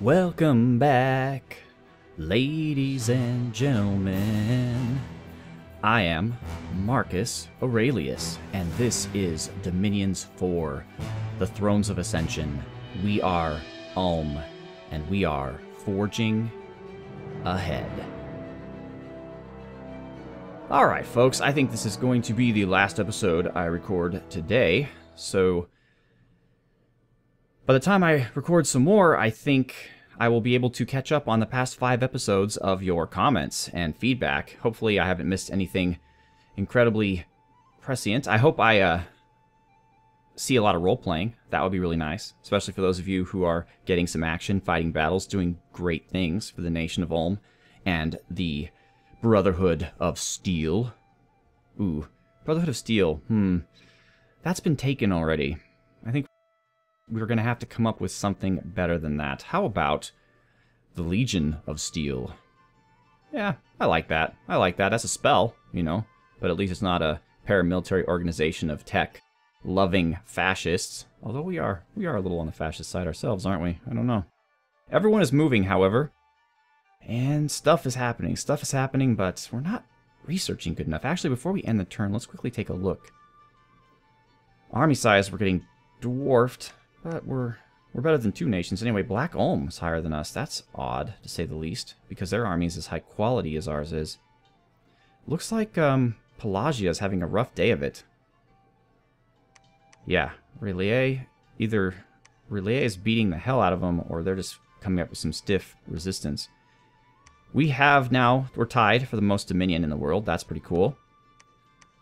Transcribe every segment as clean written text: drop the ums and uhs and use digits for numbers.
Welcome back, ladies and gentlemen. I am Marcus Aurelius, and this is Dominions 4, the Thrones of Ascension. We are Ulm, and we are forging ahead. Alright folks, I think this is going to be the last episode I record today, so by the time I record some more, I think I will be able to catch up on the past 5 episodes of your comments and feedback. Hopefully I haven't missed anything incredibly prescient. I hope I see a lot of role-playing. That would be really nice, especially for those of you who are getting some action, fighting battles, doing great things for the nation of Ulm and the Brotherhood of Steel. Ooh, Brotherhood of Steel. That's been taken already. I think we're going to have to come up with something better than that. How about the Legion of Steel? Yeah, I like that. I like that. That's a spell, you know. But at least it's not a paramilitary organization of tech-loving fascists. Although we are a little on the fascist side ourselves, aren't we? I don't know. Everyone is moving, however. And stuff is happening. Stuff is happening, but we're not researching good enough. Actually, before we end the turn, let's quickly take a look. Army size, we're getting dwarfed. But we're better than 2 nations. Anyway, Black Ulm is higher than us. That's odd, to say the least, because their army is as high quality as ours is. Looks like Pelagia is having a rough day of it. Yeah, Relais, either Relais is beating the hell out of them, or they're just coming up with some stiff resistance. We're tied for the most Dominion in the world. That's pretty cool.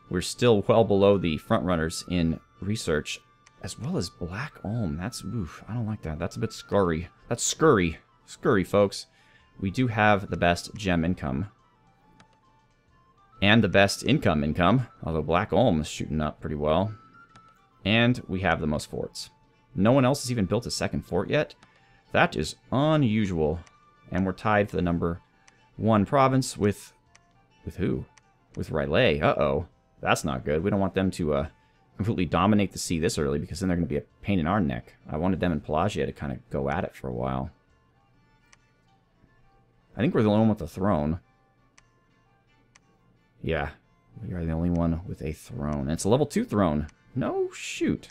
We're still well below the frontrunners in research, as well as Black Ulm. That's, oof, I don't like that. That's a bit scurry. That's scurry. Scurry, folks. We do have the best gem income. And the best income, although Black Ulm is shooting up pretty well. And we have the most forts. No one else has even built a second fort yet. That is unusual. And we're tied for the number 1 province with who? With Relais. Uh-oh. That's not good. We don't want them to, completely dominate the sea this early, because then they're going to be a pain in our neck. I wanted them and Pelagia to kind of go at it for a while. I think we're the only one with a throne. Yeah, we are the only one with a throne. And it's a level 2 throne. No shoot.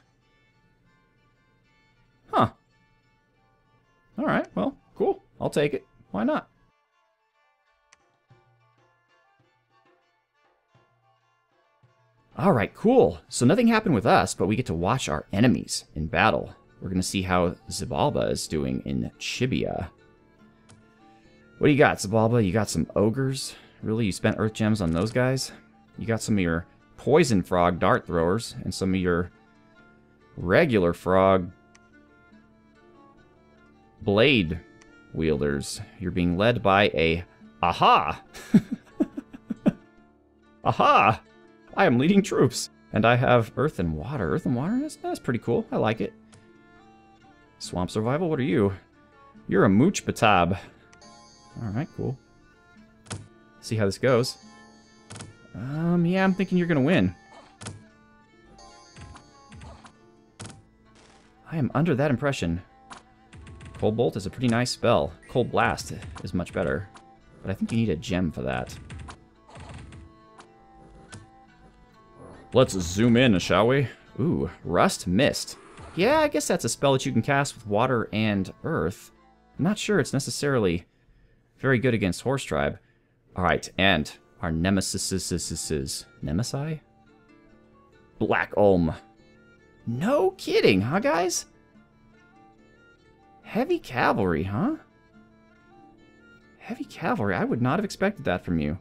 Huh. Alright, well, cool. I'll take it. Why not? Alright, cool. So nothing happened with us, but we get to watch our enemies in battle. We're going to see how Xibalba is doing in Chibia. What do you got, Xibalba? You got some ogres? Really? You spent earth gems on those guys? You got some of your poison frog dart throwers, and some of your regular frog blade wielders. You're being led by a... Aha! Aha! I am leading troops, and I have earth and water. Earth and water? That's pretty cool. I like it. Swamp survival? What are you? You're a mooch batab. Alright, cool. See how this goes. Yeah, I'm thinking you're gonna win. I am under that impression. Cold Bolt is a pretty nice spell. Cold Blast is much better, but I think you need a gem for that. Let's zoom in, shall we? Ooh, Rust Mist. Yeah, I guess that's a spell that you can cast with water and earth. I'm not sure it's necessarily very good against Horse Tribe. Alright, and our nemesis is... Nemesi? Black Ulm. No kidding, huh, guys? Heavy cavalry, huh? Heavy cavalry. I would not have expected that from you.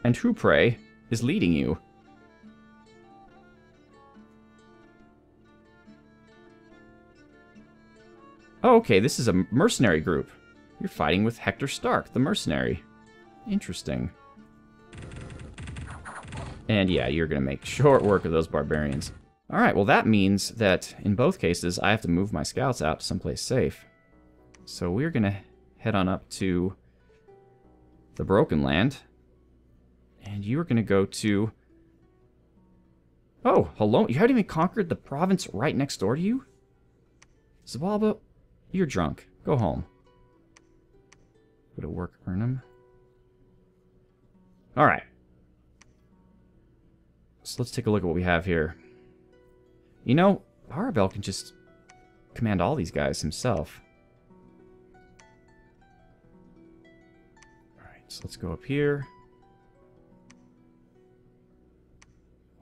And who, pray, is leading you? Oh, okay, this is a mercenary group. You're fighting with Hector Stark, the mercenary. Interesting. And yeah, you're going to make short work of those barbarians. Alright, well that means that in both cases I have to move my scouts out to someplace safe. So we're going to head on up to the Broken Land. And you are going to go to... Oh, hello. You haven't even conquered the province right next door to you? Zabalba, you're drunk. Go home. Go to work, Urnham. Alright. So let's take a look at what we have here. You know, Arabel can just command all these guys himself. Alright, so let's go up here.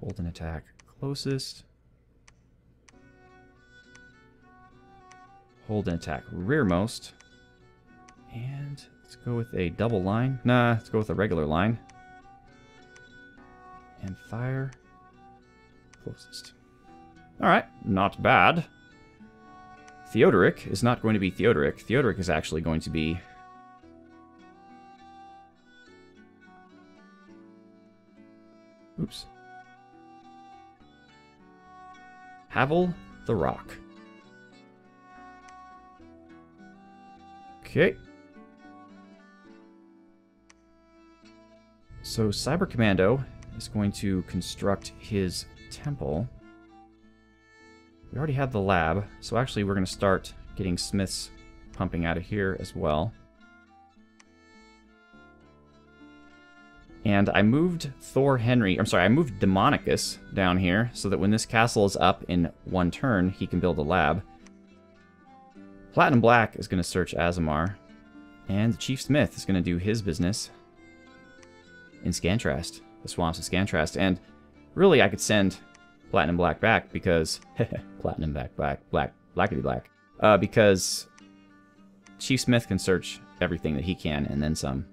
Hold an attack closest. Hold an attack rearmost. And let's go with a double line. Nah, let's go with a regular line. And fire closest. Alright, not bad. Theodoric is not going to be Theodoric. Theodoric is actually going to be... Oops. Havel the Rock. Okay. So Cyber Commando is going to construct his temple. We already have the lab, so actually we're going to start getting smiths pumping out of here as well. And I moved I moved Demonicus down here so that when this castle is up in one turn, he can build a lab. Platinum Black is going to search Azamar, and the Chief Smith is going to do his business in Scantrast, the swamps of Scantrast. And really, I could send Platinum Black back because Platinum Blackity Black, because Chief Smith can search everything that he can and then some.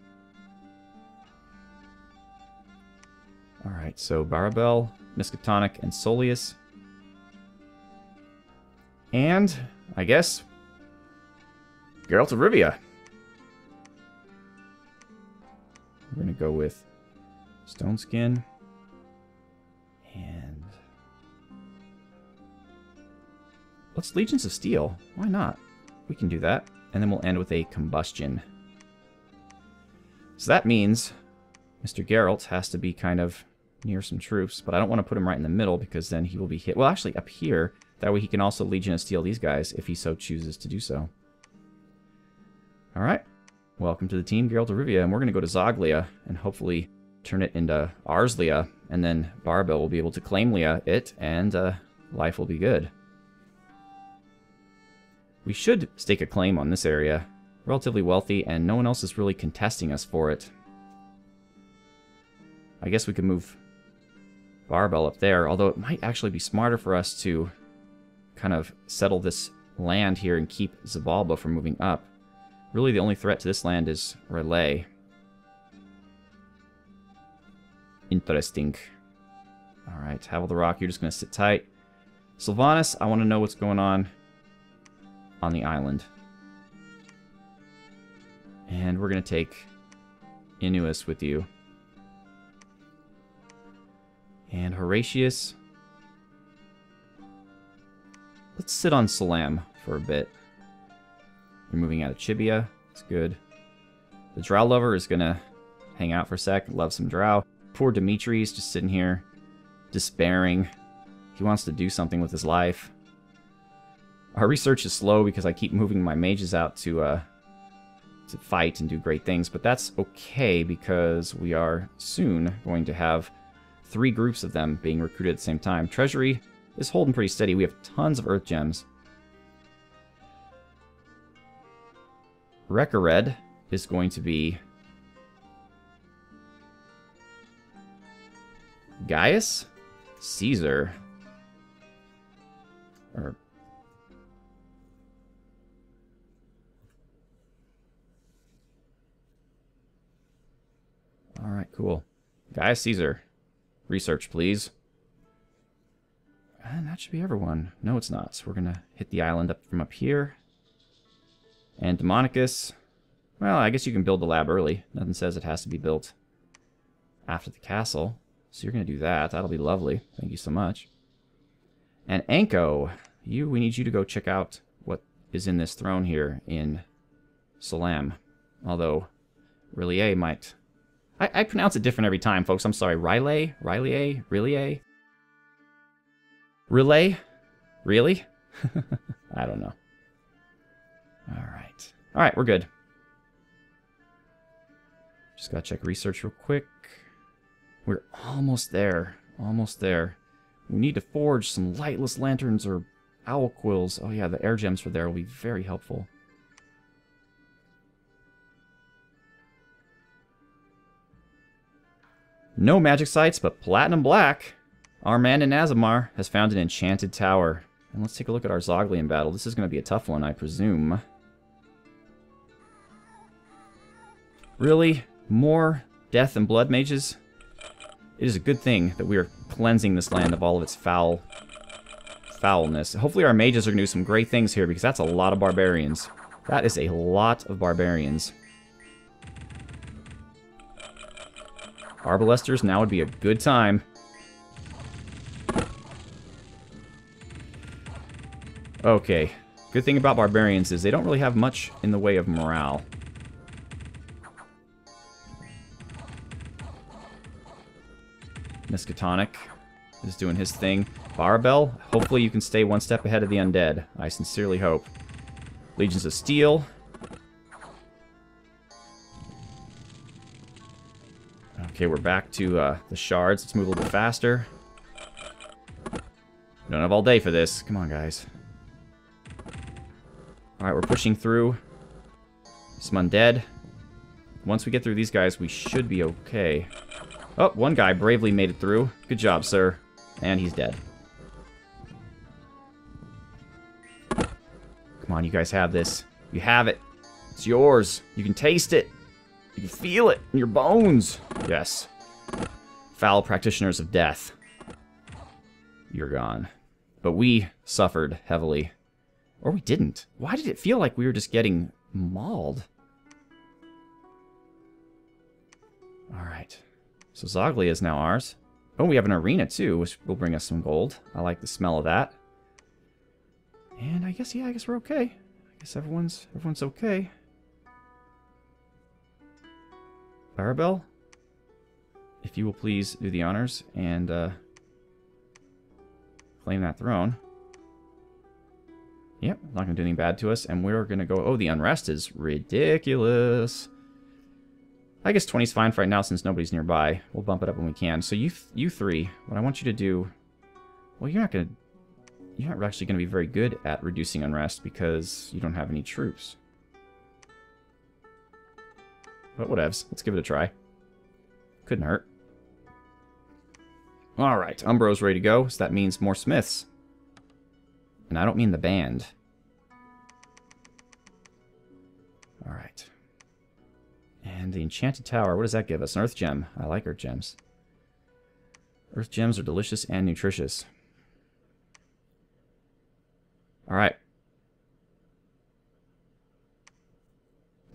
All right, so Barabel, Miskatonic, and Soleus, and I guess Geralt of Rivia. We're gonna go with Stone Skin and let's Legions of Steel. Why not? We can do that. And then we'll end with a Combustion. So that means Mr. Geralt has to be kind of near some troops, but I don't want to put him right in the middle because then he will be hit. Well, actually up here. That way he can also Legion of Steel these guys if he so chooses to do so. Alright. Welcome to the team, Geralt of Rivia, and we're going to go to Zoglia and hopefully turn it into Arslia, and then Barbel will be able to claim it, and life will be good. We should stake a claim on this area. Relatively wealthy, and no one else is really contesting us for it. I guess we could move Barbel up there, although it might actually be smarter for us to kind of settle this land here and keep Zabalba from moving up. Really, the only threat to this land is Relay. Interesting. Alright, Havel the Rock, you're just going to sit tight. Sylvanas, I want to know what's going on the island. And we're going to take Inuus with you. And Horatius. Let's sit on Salam for a bit. You're moving out of Chibia. It's good. The Drow Lover is going to hang out for a sec. Love some Drow. Poor Dimitri's just sitting here, despairing. He wants to do something with his life. Our research is slow because I keep moving my mages out to fight and do great things. But that's okay because we are soon going to have 3 groups of them being recruited at the same time. Treasury is holding pretty steady. We have tons of Earth Gems. Rekkared is going to be Gaius Caesar. Or all right, cool. Gaius Caesar. Research, please. And that should be everyone. No, it's not. So we're going to hit the island up from up here. And Demonicus, well, I guess you can build the lab early. Nothing says it has to be built after the castle. So you're going to do that. That'll be lovely. Thank you so much. And Anko, we need you to go check out what is in this throne here in Salam. Although, Rillier might... I pronounce it different every time, folks. I'm sorry. Riley? Relay? Really? I don't know. Alright. Alright, we're good. Just gotta check research real quick. We're almost there. Almost there. We need to forge some lightless lanterns or owl quills. Oh yeah, the air gems for there will be very helpful. No magic sites, but platinum black. Our man in Azamar has found an enchanted tower. And let's take a look at our Zoglian battle. This is going to be a tough one, I presume. Really? More death and blood mages? It is a good thing that we are cleansing this land of all of its foulness. Hopefully our mages are going to do some great things here, because that's a lot of barbarians. That is a lot of barbarians. Arbalesters, now would be a good time. Okay. Good thing about barbarians is they don't really have much in the way of morale. Miskatonic is doing his thing. Barbell, hopefully you can stay one step ahead of the undead. I sincerely hope. Legions of Steel. Okay, we're back to the shards. Let's move a little bit faster. We don't have all day for this. Come on, guys. Alright, we're pushing through. Some undead. Once we get through these guys, we should be okay. Oh, one guy bravely made it through. Good job, sir. And he's dead. Come on, you guys have this. You have it. It's yours. You can taste it. You can feel it in your bones. Yes. Foul practitioners of death. You're gone. But we suffered heavily. Or we didn't. Why did it feel like we were just getting mauled? Alright. So Zoglia is now ours. Oh, we have an arena too, which will bring us some gold. I like the smell of that. And I guess, yeah, I guess we're okay. I guess everyone's okay. Barabel, if you will please do the honors and claim that throne. Yep, not going to do anything bad to us. And we're going to go... Oh, the unrest is ridiculous. I guess 20's fine for right now since nobody's nearby. We'll bump it up when we can. So you three, what I want you to do... Well, you're not actually going to be very good at reducing unrest because you don't have any troops. But whatevs. Let's give it a try. Couldn't hurt. Alright, Umbro's ready to go, so that means more smiths. And I don't mean the band. Alright. And the enchanted tower, what does that give us? An earth gem. I like earth gems. Earth gems are delicious and nutritious. Alright.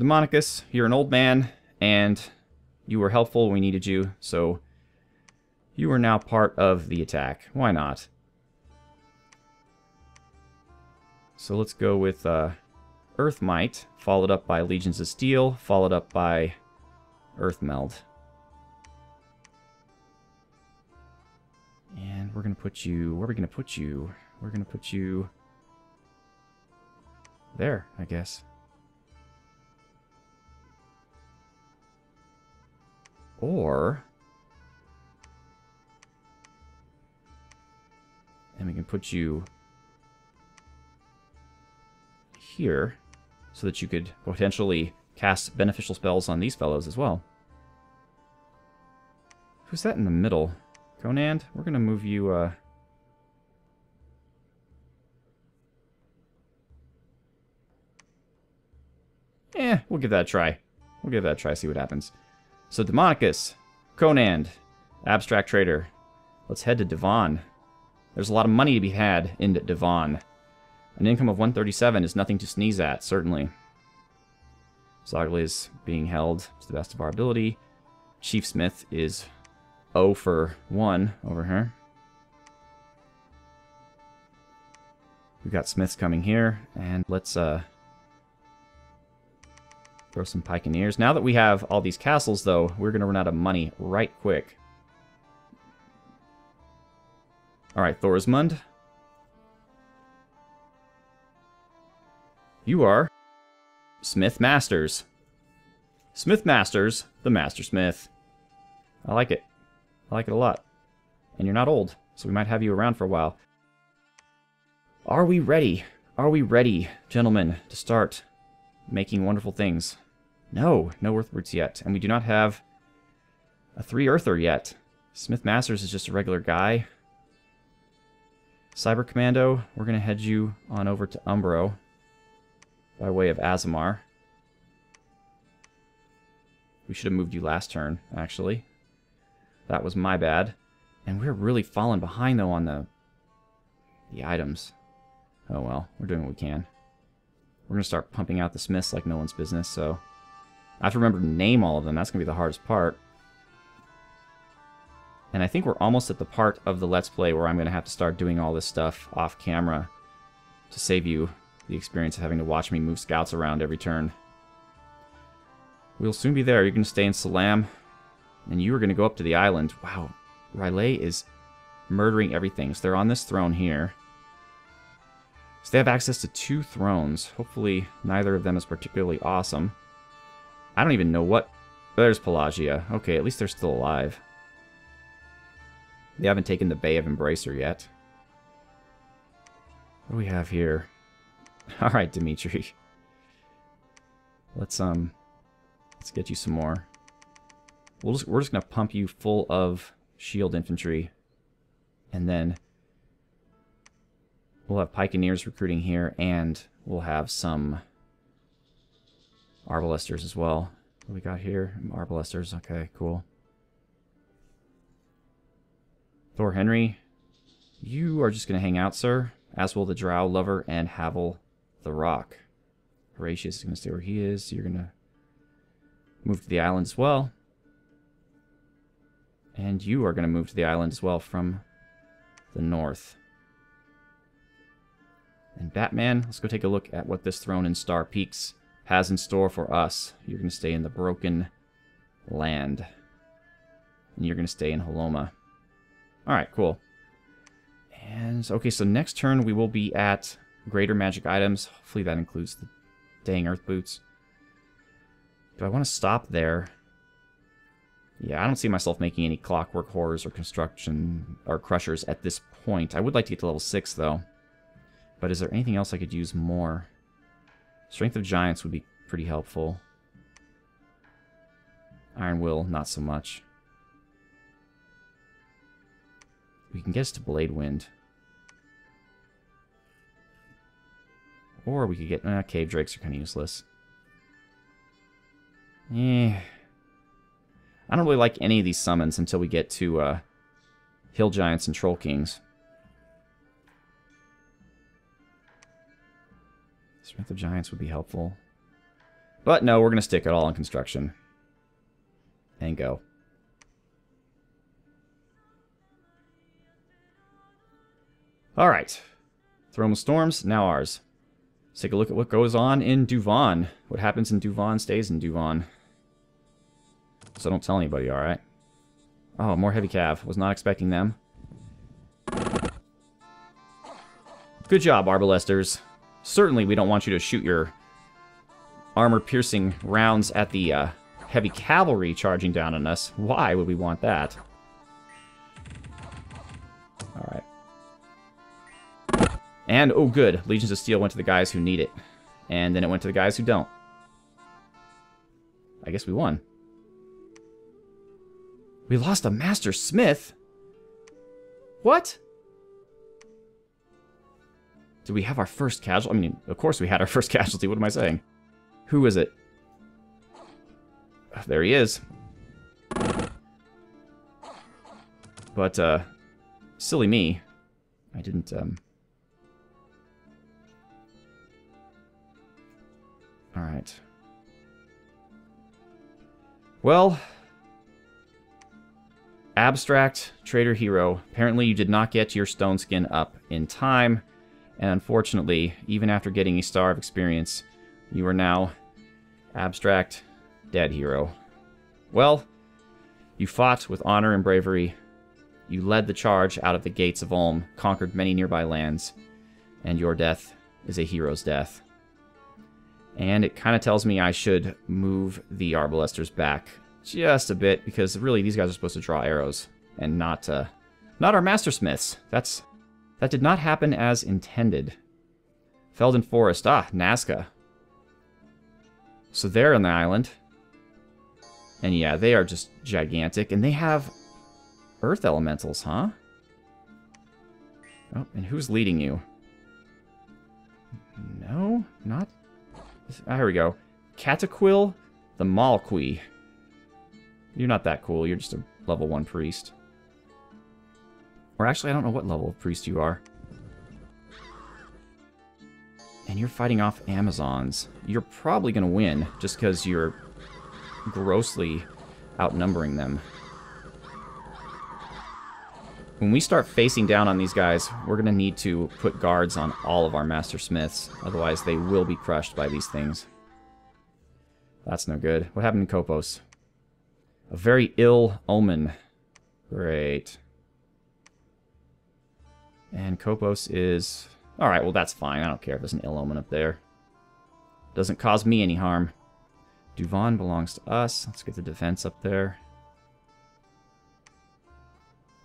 Demonicus, you're an old man, and you were helpful when we needed you, so you are now part of the attack. Why not? So let's go with Earth Might, followed up by Legions of Steel, followed up by Earth Meld. And we're going to put you... Where are we going to put you? We're going to put you... there, I guess. Or... and we can put you... here, so that you could potentially cast beneficial spells on these fellows as well. Who's that in the middle? Conand? We're gonna move you, we'll give that a try. We'll give that a try, see what happens. So Demonicus, Conand, Abstract Trader. Let's head to Devon. There's a lot of money to be had in Devon. An income of 137 is nothing to sneeze at, certainly. Zoglia is being held to the best of our ability. Chief Smith is 0 for 1 over here. We've got Smiths coming here, and let's throw some Pikeneers. Now that we have all these castles, though, we're going to run out of money right quick. Alright, Thorismund. You are Smith Masters. Smith Masters, the Master Smith. I like it. I like it a lot. And you're not old, so we might have you around for a while. Are we ready? Are we ready, gentlemen, to start making wonderful things? No, no Earth Roots yet. And we do not have a 3 Earther yet. Smith Masters is just a regular guy. Cyber Commando, we're going to head you on over to Umbro by way of Azamar. We should have moved you last turn, actually. That was my bad. And we're really falling behind, though, on the items. Oh, well. We're doing what we can. We're going to start pumping out the Smiths like no one's business, so... I have to remember to name all of them. That's going to be the hardest part. And I think we're almost at the part of the Let's Play where I'm going to have to start doing all this stuff off camera to save you the experience of having to watch me move scouts around every turn. We'll soon be there. You're going to stay in Salam, and you are going to go up to the island. Wow, Riley is murdering everything. So they're on this throne here. So they have access to 2 thrones. Hopefully neither of them is particularly awesome. I don't even know what... There's Pelagia. Okay, at least they're still alive. They haven't taken the Bay of Embracer yet. What do we have here? Alright, Dimitri. Let's get you some more. We're just gonna pump you full of shield infantry. And then we'll have Pikeneers recruiting here, and we'll have some Arbalesters as well. What do we got here? Arbalesters, okay, cool. Thor Henry, you are just going to hang out, sir. As will the Drow Lover and Havel the Rock. Horatius is going to stay where he is. You're going to move to the island as well. And you are going to move to the island as well from the north. And Batman, let's go take a look at what this throne in Star Peaks has in store for us. You're going to stay in the Broken Land. And you're going to stay in Haloma. Alright, cool. And, okay, so next turn we will be at Greater Magic Items. Hopefully that includes the dang Earth Boots. Do I want to stop there? Yeah, I don't see myself making any Clockwork Horrors or Construction or Crushers at this point. I would like to get to level 6, though. But is there anything else I could use more? Strength of Giants would be pretty helpful. Iron Will, not so much. We can get us to Blade Wind. Or we could get... Cave Drakes are kind of useless. I don't really like any of these summons until we get to Hill Giants and Troll Kings. Strength of Giants would be helpful. But no, we're going to stick it all on construction. And go. Alright. Throne of Storms, now ours. Let's take a look at what goes on in Duvan. What happens in Duvan stays in Duvan. So don't tell anybody, alright? Oh, more heavy cav. Was not expecting them. Good job, Arbalesters. Certainly we don't want you to shoot your armor-piercing rounds at the heavy cavalry charging down on us. Why would we want that? Alright. And, oh good, Legions of Steel went to the guys who need it. And then it went to the guys who don't. I guess we won. We lost a Master Smith? What? Did we have our first casualty? I mean, of course we had our first casualty. What am I saying? Who is it? There he is. But, silly me. I didn't, Alright. Well... Abstract Trader Hero. Apparently you did not get your stone skin up in time. And unfortunately, even after getting a star of experience, you are now Abstract Dead Hero. Well, you fought with honor and bravery. You led the charge out of the gates of Ulm, conquered many nearby lands, and your death is a hero's death. And it kind of tells me I should move the Arbalesters back just a bit, because really these guys are supposed to draw arrows and not our Mastersmiths. That did not happen as intended. Felden Forest. Ah, Nazca. So they're on the island. And yeah, they are just gigantic. And they have earth elementals, huh? Oh, and who's leading you? No, not... Ah, here we go. Cataquil the Malqui. You're not that cool. You're just a level 1 priest. Or actually, I don't know what level of priest you are. And you're fighting off Amazons. You're probably going to win, just because you're grossly outnumbering them. When we start facing down on these guys, we're going to need to put guards on all of our Master Smiths. Otherwise, they will be crushed by these things. That's no good. What happened in Kopos? A very ill omen. Great. And Kopos is... Alright, well that's fine. I don't care if there's an ill omen up there. Doesn't cause me any harm. Duvan belongs to us. Let's get the defense up there.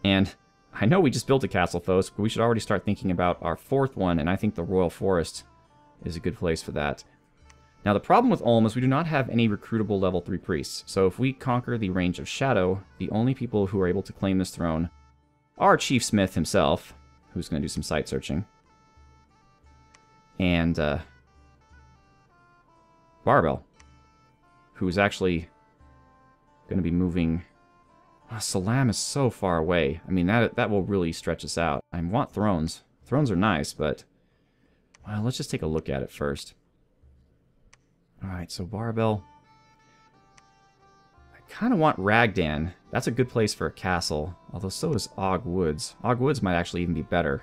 And I know we just built a Castle Phos, but we should already start thinking about our 4th one, and I think the Royal Forest is a good place for that. Now the problem with Ulm is we do not have any recruitable level 3 priests, so if we conquer the Range of Shadow, the only people who are able to claim this throne are Chief Smith himself, who's going to do some site searching, and Barbell, who's actually going to be moving... Salam is so far away. I mean, that will really stretch us out. I want thrones. Thrones are nice, but... Well, let's just take a look at it first. Alright, so Barbell. I kind of want Ragdan. That's a good place for a castle. Although so is Og Woods. Og Woods might actually even be better.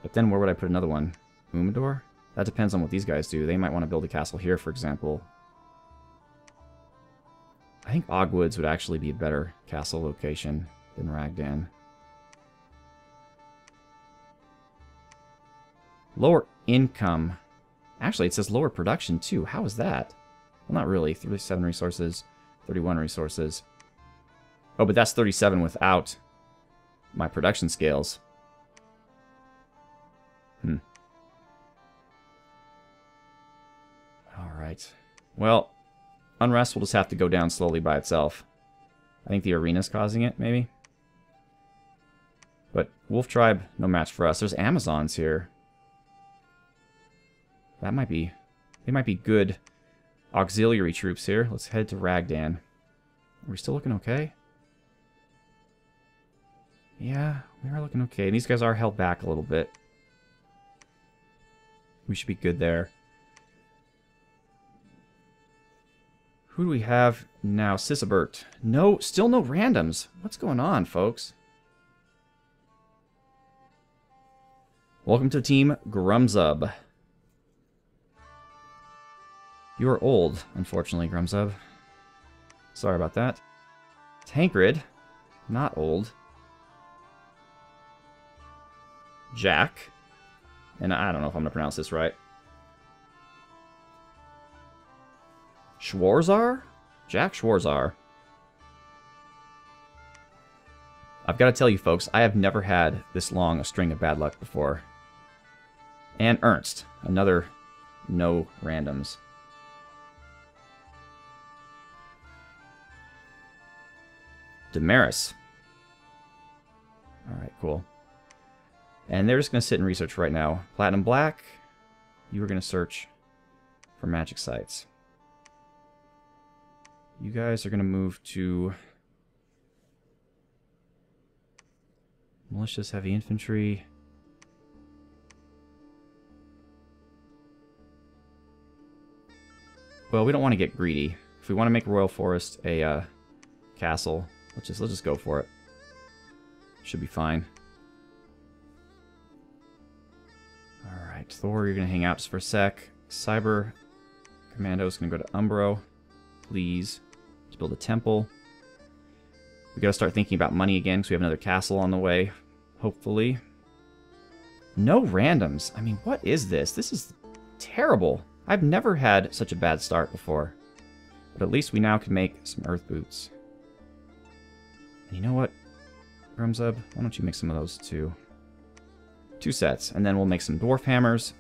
But then where would I put another one? Umidor? That depends on what these guys do. They might want to build a castle here, for example. I think Og Woods would actually be a better castle location than Ragdan. Lower income. Actually, it says lower production, too. How is that? Well, not really. 37 resources, 31 resources. Oh, but that's 37 without my production scales. Alright. Well... Unrest will just have to go down slowly by itself. I think the arena's causing it, maybe? But Wolf Tribe, no match for us. There's Amazons here. That might be... They might be good auxiliary troops here. Let's head to Ragdan. Are we still looking okay? Yeah, we are looking okay. These guys are held back a little bit. We should be good there. Who do we have now? Sisebert. No, still no randoms. What's going on, folks? Welcome to Team Grumzub. You are old, unfortunately, Grumzub. Sorry about that. Tancred. Not old. Jack. And I don't know if I'm going to pronounce this right. Schwarzar? Jack Schwarzar. I've got to tell you, folks, I have never had this long a string of bad luck before. And Ernst. Another no randoms. Damaris. Alright, cool. And they're just going to sit and research right now. Platinum Black, you are going to search for magic sites. You guys are going to move to Malicious Heavy Infantry. Well, we don't want to get greedy. If we want to make Royal Forest a castle, let's just go for it. Should be fine. Alright, Thor, you're going to hang out just for a sec. Cyber Commando is going to go to Umbro. Please. To build a temple. We gotta start thinking about money again, because we have another castle on the way. Hopefully. No randoms. I mean, what is this? This is terrible. I've never had such a bad start before. But at least we now can make some earth boots. And you know what, Grumzub? Why don't you make some of those too? 2 sets, and then we'll make some dwarf hammers,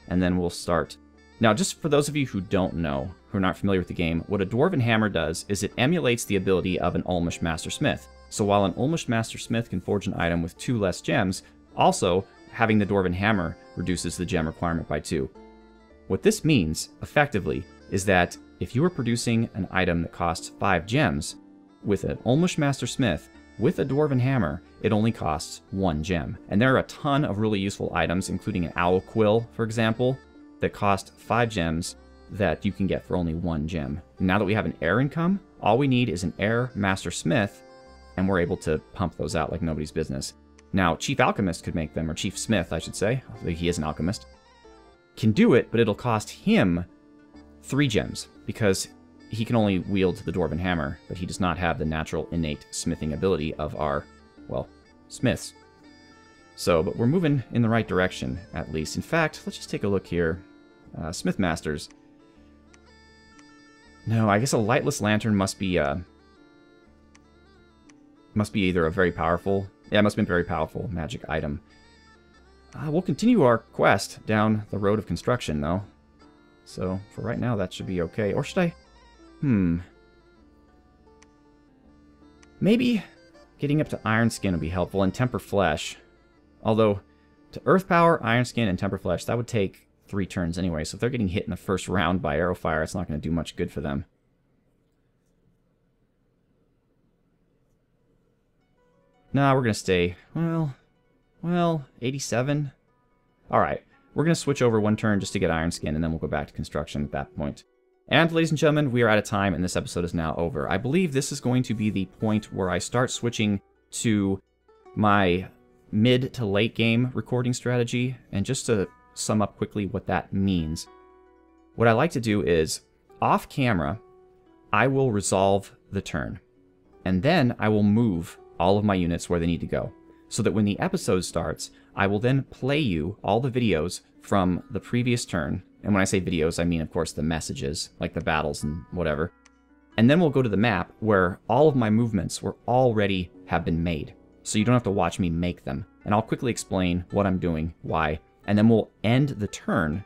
and then we'll start. Now, just for those of you who don't know, who are not familiar with the game, what a dwarven hammer does is it emulates the ability of an Olmish Master Smith. So while an Olmish Master Smith can forge an item with 2 less gems, also having the dwarven hammer reduces the gem requirement by 2. What this means, effectively, is that if you are producing an item that costs 5 gems, with an Olmish Master Smith, with a dwarven hammer, it only costs 1 gem. And there are a ton of really useful items, including an owl quill, for example, that cost 5 gems that you can get for only 1 gem. Now that we have an heir income, all we need is an heir Master Smith, and we're able to pump those out like nobody's business. Now, Chief Alchemist could make them, or Chief Smith, I should say. He is an alchemist. Can do it, but it'll cost him 3 gems, because he can only wield the dwarven hammer, but he does not have the natural innate smithing ability of our, well, smiths. So, but we're moving in the right direction, at least. In fact, let's just take a look here. Smith Masters. No, I guess a lightless lantern must be either a very powerful, yeah, it must have been a very powerful magic item. We'll continue our quest down the road of construction, though. So, for right now, that should be okay. Or should I? Maybe getting up to Iron Skin would be helpful, and Temper Flesh. Although, to Earth Power, Iron Skin, and Temper Flesh, that would take 3 turns anyway. So if they're getting hit in the first round by Arrow Fire, it's not going to do much good for them. Nah, we're going to stay, well, 87. Alright, we're going to switch over 1 turn just to get Iron Skin, and then we'll go back to construction at that point. And, ladies and gentlemen, we are out of time, and this episode is now over. I believe this is going to be the point where I start switching to my mid to late game recording strategy. And just to sum up quickly what that means, what I like to do is, off camera, I will resolve the turn. And then I will move all of my units where they need to go. So that when the episode starts, I will then play you all the videos from the previous turn. And when I say videos, I mean, of course, the messages, like the battles and whatever. And then we'll go to the map where all of my movements will already have been made. So you don't have to watch me make them. And I'll quickly explain what I'm doing, why. And then we'll end the turn.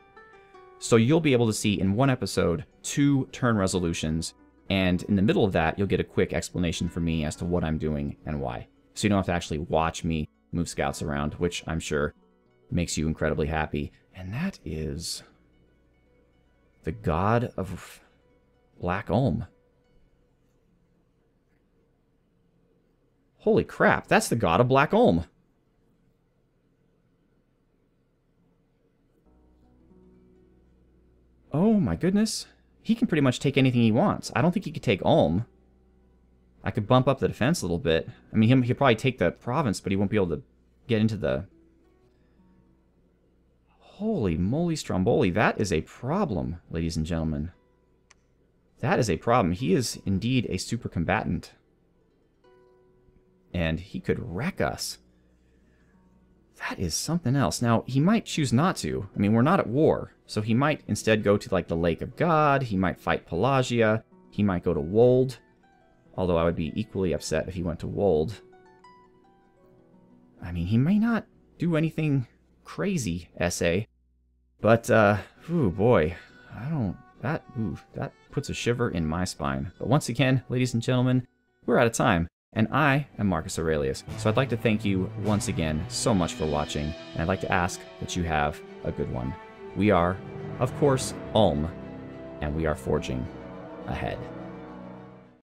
So you'll be able to see in one episode 2 turn resolutions. And in the middle of that, you'll get a quick explanation from me as to what I'm doing and why. So you don't have to actually watch me move scouts around, which I'm sure makes you incredibly happy. And that is the God of Black Ulm. Holy crap, that's the God of Black Ulm. Oh my goodness. He can pretty much take anything he wants. I don't think he could take Ulm. I could bump up the defense a little bit. I mean, he could probably take the province, but he won't be able to get into the... Holy moly stromboli, that is a problem, ladies and gentlemen. That is a problem. He is indeed a super combatant. And he could wreck us. That is something else. Now, he might choose not to. I mean, we're not at war. So he might instead go to, like, the Lake of God. He might fight Pelagia. He might go to Wold. Although I would be equally upset if he went to Wold. I mean, he may not do anything crazy, SA. But, ooh, boy. That puts a shiver in my spine. But once again, ladies and gentlemen, we're out of time. And I am Marcus Aurelius. So I'd like to thank you once again so much for watching. And I'd like to ask that you have a good one. We are, of course, Ulm. And we are forging ahead.